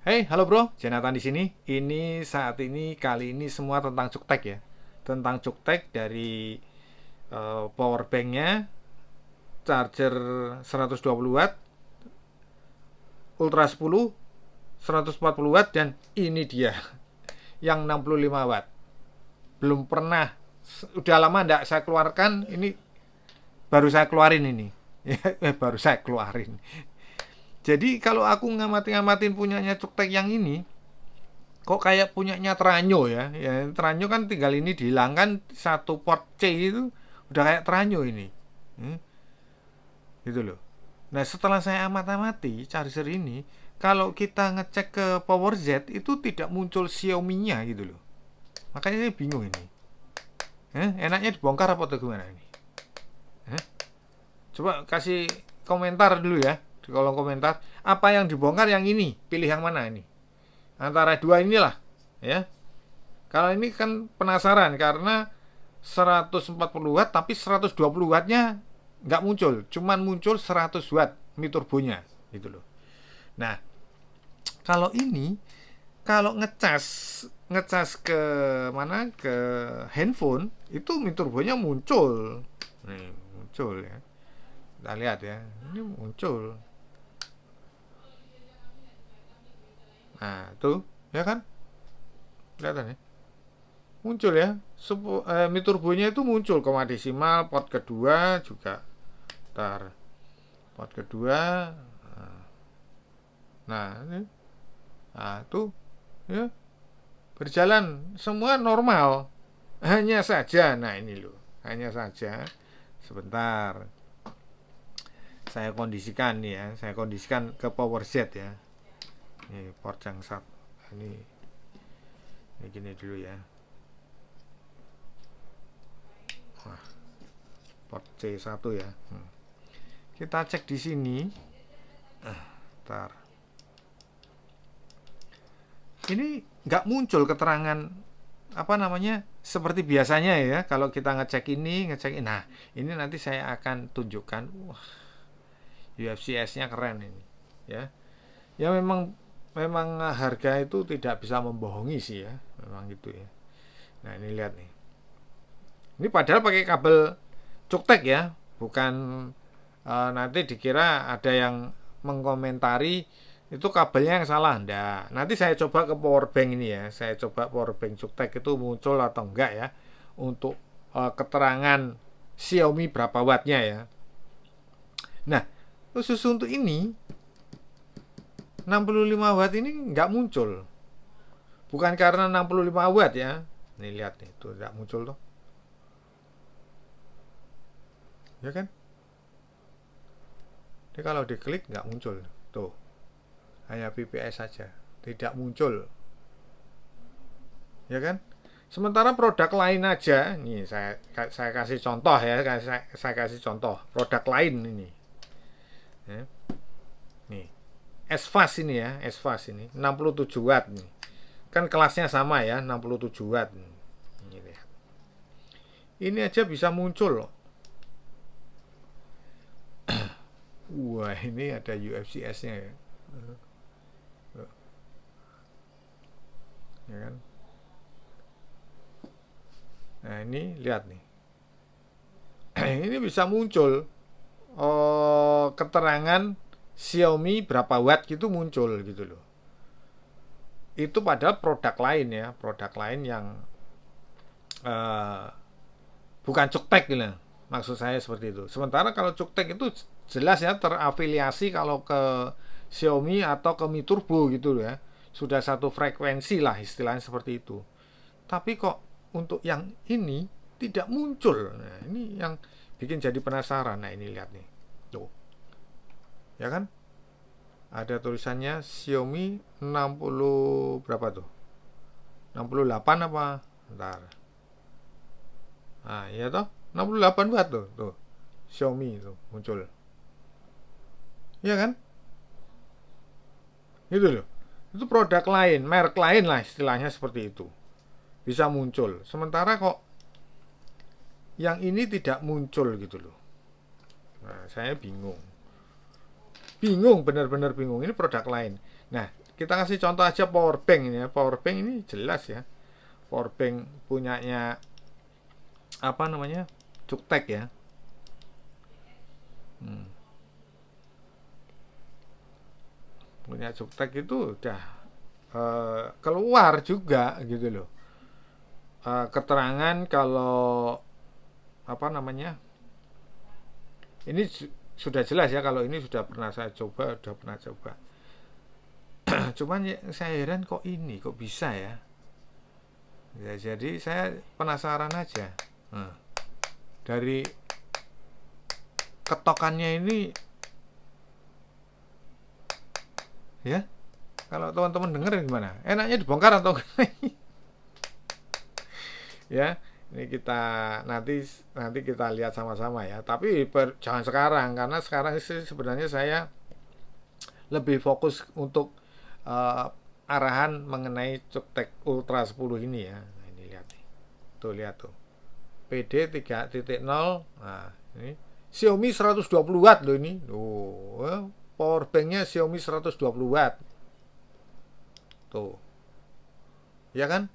Hey, halo bro, Jonathan di sini. Ini saat ini kali ini semua tentang cuktek ya. Tentang cuktek dari power banknya, charger 120 watt, ultra 10, 140 watt dan ini dia yang 65 watt. Belum pernah, udah lama ndak saya keluarkan. Ini baru saya keluarin ini. Baru saya keluarin. Jadi kalau aku ngamatin punyanya cuktek yang ini, kok kayak punyanya Teranyo ya. Ya Teranyo kan tinggal ini dihilangkan satu port C itu udah kayak Teranyo ini. Hmm, gitu loh. Nah, setelah saya amat-amati charger ini, kalau kita ngecek ke Power Z itu tidak muncul Xiaomi-nya gitu loh. Makanya saya bingung ini. Enaknya dibongkar apa tuh gimana ini? Eh? Coba kasih komentar dulu ya di kolom komentar. Apa yang dibongkar yang ini? Pilih yang mana ini? Antara dua inilah ya. Kalau ini kan penasaran karena 140 watt tapi 120 wattnya nggak muncul, cuman muncul 100 watt mi turbonya gitu loh. Nah, kalau ini kalau ngecas ngecas ke mana ke handphone itu mi turbonya muncul. Nih, muncul ya. Kita lihat ya. Ini muncul. Nah, tuh ya kan? Kelihatan ya? Muncul ya. Mi turbonya itu muncul koma desimal, port kedua juga. Ntar port kedua. Nah, ini. Nah, tuh ya berjalan semua normal. Hanya saja, nah ini loh. Hanya saja sebentar saya kondisikan nih ya. Saya kondisikan ke power Z ya. Ini port yang satu. Ini gini dulu ya. Wah, port C1 ya. Kita cek di sini. Ntar. Ini nggak muncul keterangan apa namanya seperti biasanya ya kalau kita ngecek ini ngecek ini. Nah, ini nanti saya akan tunjukkan. Wah, UFCS-nya keren ini ya. Ya memang memang harga itu tidak bisa membohongi sih ya, memang gitu ya. Nah, ini lihat nih. Ini padahal pakai kabel cuktek ya, bukan nanti dikira ada yang mengkomentari itu kabelnya yang salah. Nggak. Nanti saya coba ke power bank ini ya. Saya coba power bank cuktek itu muncul atau enggak ya untuk keterangan Xiaomi berapa wattnya ya. Nah, khusus untuk ini 65 watt ini nggak muncul. Bukan karena 65 watt ya. Nih lihat nih, tuh nggak muncul tuh. Ya kan? Ini kalau diklik nggak muncul. Tuh, hanya PPS saja. Tidak muncul. Ya kan? Sementara produk lain aja, nih saya kasih contoh ya, saya kasih contoh produk lain ini. Ya. Nih, S-Fast ini ya, S-Fast ini 67 watt nih. Kan kelasnya sama ya, 67 watt. Ini lihat. Ini aja bisa muncul loh. Wah, ini ada UFCS-nya ya. Ya kan? Nah, ini lihat nih. Ini bisa muncul keterangan Xiaomi berapa watt gitu muncul gitu loh. Itu padahal produk lain ya, produk lain yang eh, bukan cuktek gitu. Maksud saya seperti itu. Sementara kalau cuktek itu jelas ya terafiliasi kalau ke Xiaomi atau ke Mi Turbo gitu loh ya. Sudah satu frekuensi lah istilahnya seperti itu. Tapi kok untuk yang ini tidak muncul. Nah, ini yang bikin jadi penasaran. Nah, ini lihat nih. Tuh. Ya kan? Ada tulisannya Xiaomi 60 berapa tuh? 68 apa? Ntar. Nah, iya toh? 68 watt tuh, tuh. Xiaomi itu muncul. Iya kan? Itu loh. Itu produk lain, merek lain lah istilahnya seperti itu. Bisa muncul. Sementara kok yang ini tidak muncul gitu loh. Nah, saya bingung. Bingung, benar-benar bingung. Ini produk lain. Nah, kita kasih contoh aja power bank ini ya. Power bank ini jelas ya. Power bank punyanya apa namanya? Cuktek ya. Punya Cuktek itu udah keluar juga gitu loh. Keterangan kalau apa namanya? Ini sudah jelas ya, kalau ini sudah pernah saya coba, sudah pernah coba. Cuman ya, saya heran kok ini kok bisa ya. Ya jadi saya penasaran aja. Nah, dari ketokannya ini ya, kalau teman-teman denger gimana? Enaknya dibongkar atau ya? Ini kita nanti nanti kita lihat sama-sama ya. Tapi jangan sekarang, karena sekarang sih sebenarnya saya lebih fokus untuk uh, arahan mengenai Cuktek Ultra 10 ini ya. Nah, ini lihat nih. Tuh lihat tuh. PD 3.0. Nah, ini Xiaomi 120 watt loh ini. Tuh, power banknya Xiaomi 120 watt. Tuh. Ya kan?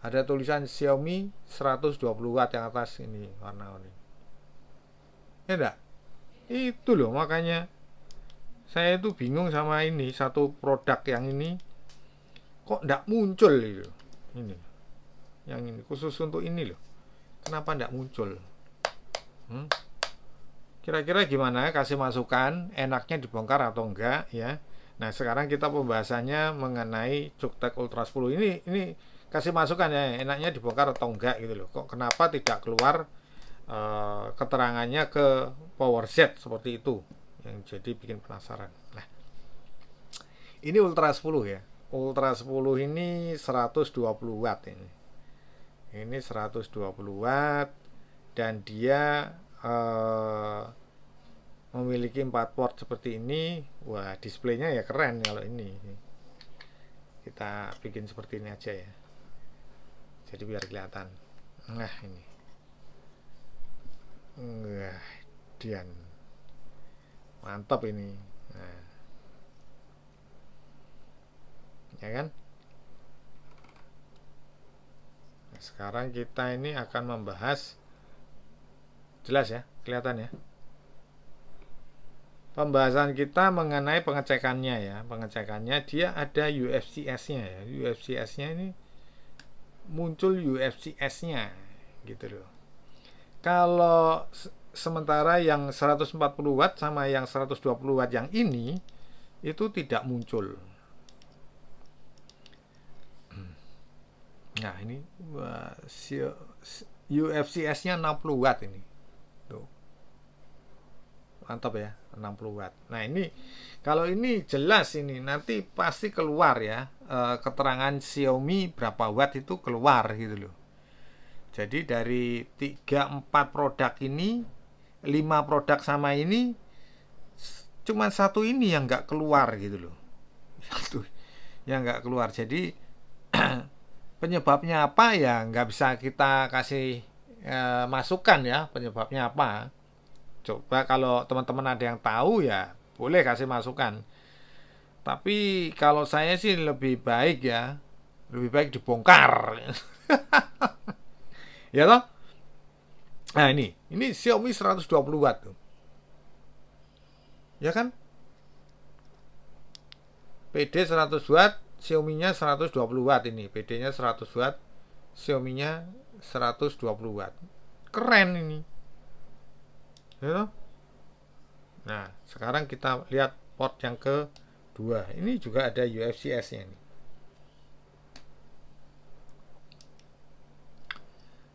Ada tulisan Xiaomi 120 watt yang atas ini warna-warni. Ya enggak? Itu loh makanya saya itu bingung sama ini satu produk yang ini kok enggak muncul itu. Ini. Yang ini khusus untuk ini loh. Kenapa enggak muncul? Kira-kira gimana? Kasih masukan, enaknya dibongkar atau enggak ya. Nah, sekarang kita pembahasannya mengenai Cuktek Ultra 10 ini kasih masukan ya, enaknya dibongkar atau enggak gitu loh. Kok kenapa tidak keluar keterangannya ke PowerZ seperti itu, yang jadi bikin penasaran. Nah, ini Ultra 10 ya. Ultra 10 ini 120 watt ini. Ini 120 watt dan dia memiliki 4 port seperti ini. Wah, displaynya ya keren kalau ini. Kita bikin seperti ini aja ya. Jadi biar kelihatan. Nah, ini. Wah, Dian. Mantap ini. Nah. Ya kan? Nah, sekarang kita ini akan membahas, jelas ya, kelihatan ya. Pembahasan kita mengenai pengecekannya ya. Pengecekannya dia ada UFCS-nya ya. UFCS-nya ini muncul UFCS-nya gitu loh. Kalau sementara yang 140 watt sama yang 120 watt yang ini itu tidak muncul. Nah, ini UFCS-nya 60 watt ini. Tuh. Mantap ya, 60 watt. Nah, ini kalau ini jelas ini nanti pasti keluar ya, keterangan Xiaomi berapa watt itu keluar gitu loh. Jadi dari 3-4 produk ini, 5 produk sama ini, cuma satu ini yang nggak keluar gitu loh. Satu yang nggak keluar. Jadi penyebabnya apa ya nggak bisa kita kasih masukan ya, penyebabnya apa. Coba kalau teman-teman ada yang tahu ya boleh kasih masukan. Tapi kalau saya sih lebih baik ya, lebih baik dibongkar. Ya toh? Nah, ini Xiaomi 120 watt tuh. Ya kan? PD 100 watt, Xiaomi-nya 120 watt ini. PD-nya 100 watt, Xiaomi-nya 120 watt. Keren ini. Ya toh? Nah, sekarang kita lihat port yang kedua. Ini juga ada UFCS-nya ini.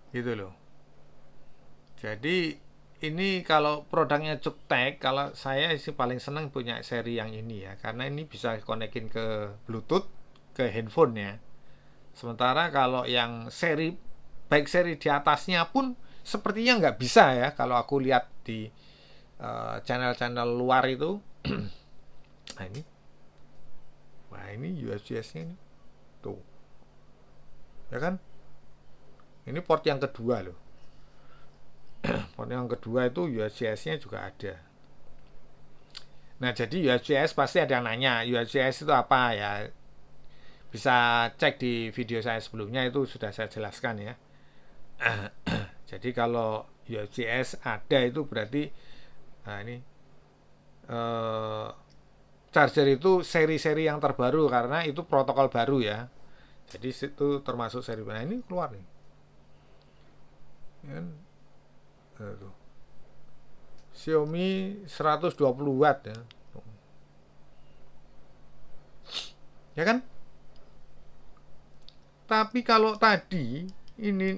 Gitu loh. Jadi ini kalau produknya Cuktek, kalau saya sih paling senang punya seri yang ini ya, karena ini bisa konekin ke Bluetooth ke handphone ya. Sementara kalau yang seri baik seri di atasnya pun sepertinya nggak bisa ya, kalau aku lihat di channel-channel luar itu. Nah, ini, wah ini USB-nya ini, tuh, ya kan? Ini port yang kedua loh. Port yang kedua itu UHCS-nya juga ada. Nah, jadi UHCS pasti ada yang nanya, UHCS itu apa ya? Bisa cek di video saya sebelumnya, itu sudah saya jelaskan ya. Jadi kalau UHS ada itu berarti, nah ini eh, charger itu seri-seri yang terbaru karena itu protokol baru ya. Jadi itu termasuk seri. Nah ini keluar nih. Ya kan? Tuh. Xiaomi 120 watt ya. Ya kan? Tapi kalau tadi ini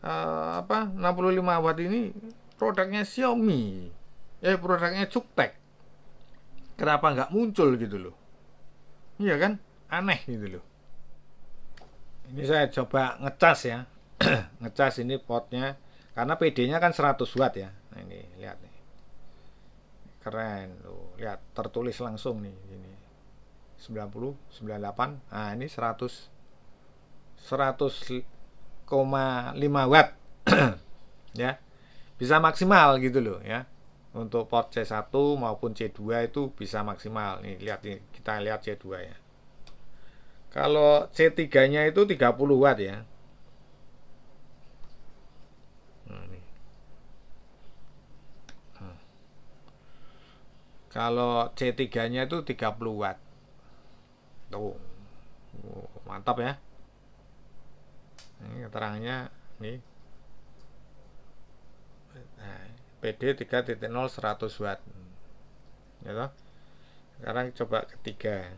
65 watt ini produknya Xiaomi. Produknya Cuktek. Kenapa nggak muncul gitu loh? Iya kan? Aneh gitu loh. Ini saya coba ngecas ya. Ngecas ini potnya karena PD-nya kan 100 watt ya. Nah ini lihat nih. Keren tuh. Lihat tertulis langsung nih ini. 90, 98. Nah, ini 100,5 watt. Ya. Bisa maksimal gitu loh ya. Untuk port C1 maupun C2 itu bisa maksimal. Nih lihat nih, kita lihat C2 ya. Kalau C3-nya itu 30 watt ya. Nah, nih. Kalau C3-nya itu 30 watt. Tuh. Mantap ya. Ini keterangannya nih. Nah, PD 3.0 100 watt. Ya toh? Sekarang coba ketiga.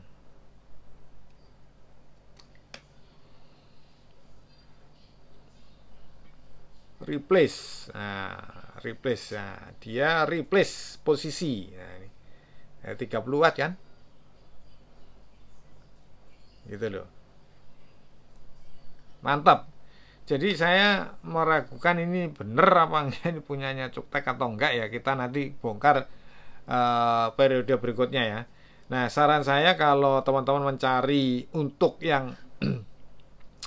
Replace. Nah, replace. Nah, dia replace posisi. Nah, ini. 30 watt kan? Gitu loh. Mantap. Jadi saya meragukan ini bener apa enggak ini punyanya Cuktek atau enggak ya. Kita nanti bongkar periode berikutnya ya. Nah, saran saya kalau teman-teman mencari untuk yang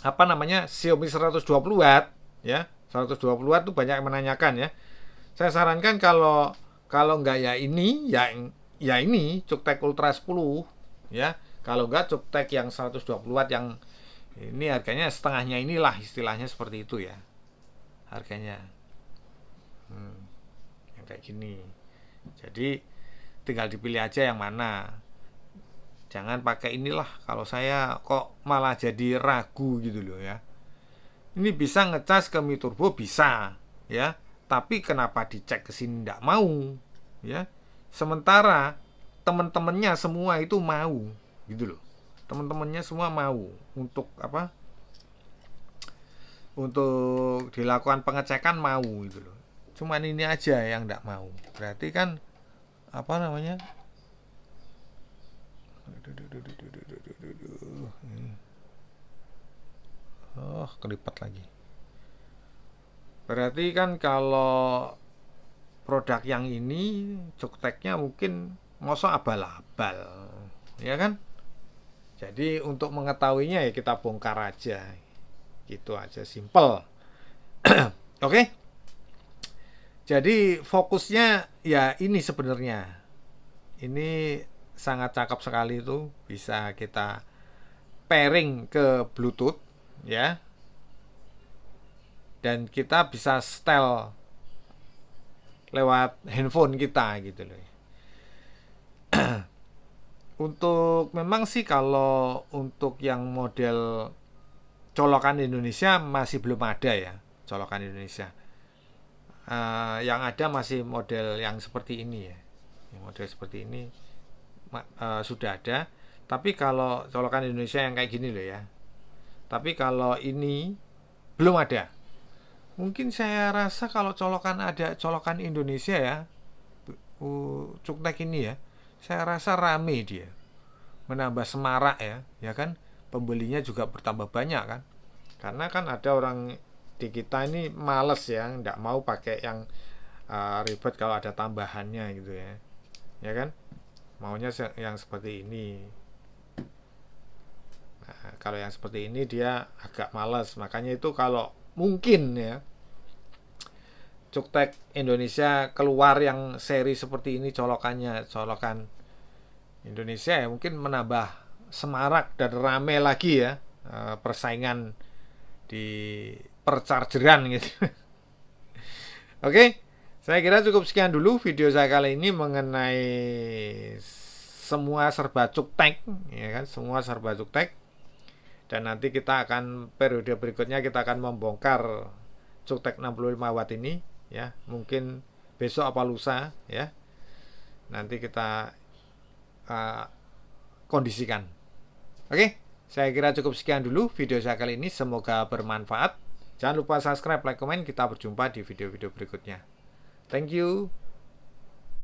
apa namanya Xiaomi 120 watt ya, 120 watt itu banyak yang menanyakan ya. Saya sarankan kalau kalau enggak ya ini ya ini Cuktek Ultra 10 ya. Kalau enggak Cuktek yang 120 watt yang ini harganya setengahnya inilah istilahnya seperti itu ya. Harganya yang kayak gini. Jadi tinggal dipilih aja yang mana. Jangan pakai inilah, kalau saya kok malah jadi ragu gitu loh ya. Ini bisa ngecas ke Mi Turbo bisa ya, tapi kenapa dicek ke sini tidak mau ya. Sementara teman-temannya semua itu mau gitu loh. Teman-temannya semua mau untuk apa? Untuk dilakukan pengecekan mau gitu loh. Cuman ini aja yang tidak mau. Berarti kan apa namanya? Oh, kelipat lagi. Berarti kan kalau produk yang ini Jokteknya mungkin mosok abal-abal, ya kan? Jadi untuk mengetahuinya ya kita bongkar aja, gitu aja, simple. Oke? Jadi fokusnya ya ini sebenarnya, ini sangat cakep sekali itu, bisa kita pairing ke Bluetooth ya, dan kita bisa setel lewat handphone kita gitu loh. Untuk memang sih kalau untuk yang model colokan Indonesia masih belum ada ya, colokan Indonesia. Yang ada masih model yang seperti ini ya, yang model seperti ini sudah ada. Tapi kalau colokan Indonesia yang kayak gini loh ya. Tapi kalau ini belum ada. Mungkin saya rasa kalau colokan ada colokan Indonesia ya, Cuktek ini ya, saya rasa rame dia, menambah semarak ya, ya kan, pembelinya juga bertambah banyak kan, karena kan ada orang di kita ini males ya, nggak mau pakai yang ribet kalau ada tambahannya gitu ya kan, maunya yang seperti ini. Nah, kalau yang seperti ini dia agak males, makanya itu kalau mungkin ya Cuktek Indonesia keluar yang seri seperti ini colokannya, colokan Indonesia ya, mungkin menambah semarak dan rame lagi ya, persaingan di perchargeran gitu. Oke, saya kira cukup sekian dulu video saya kali ini mengenai semua serba cuktek, ya kan, semua serba cuktek. Dan nanti kita akan periode berikutnya kita akan membongkar cuktek 65 watt ini, ya, mungkin besok apa lusa, ya. Nanti kita uh, kondisikan. Oke, saya kira cukup sekian dulu video saya kali ini. Semoga bermanfaat. Jangan lupa subscribe, like, komen. Kita berjumpa di video-video berikutnya. Thank you.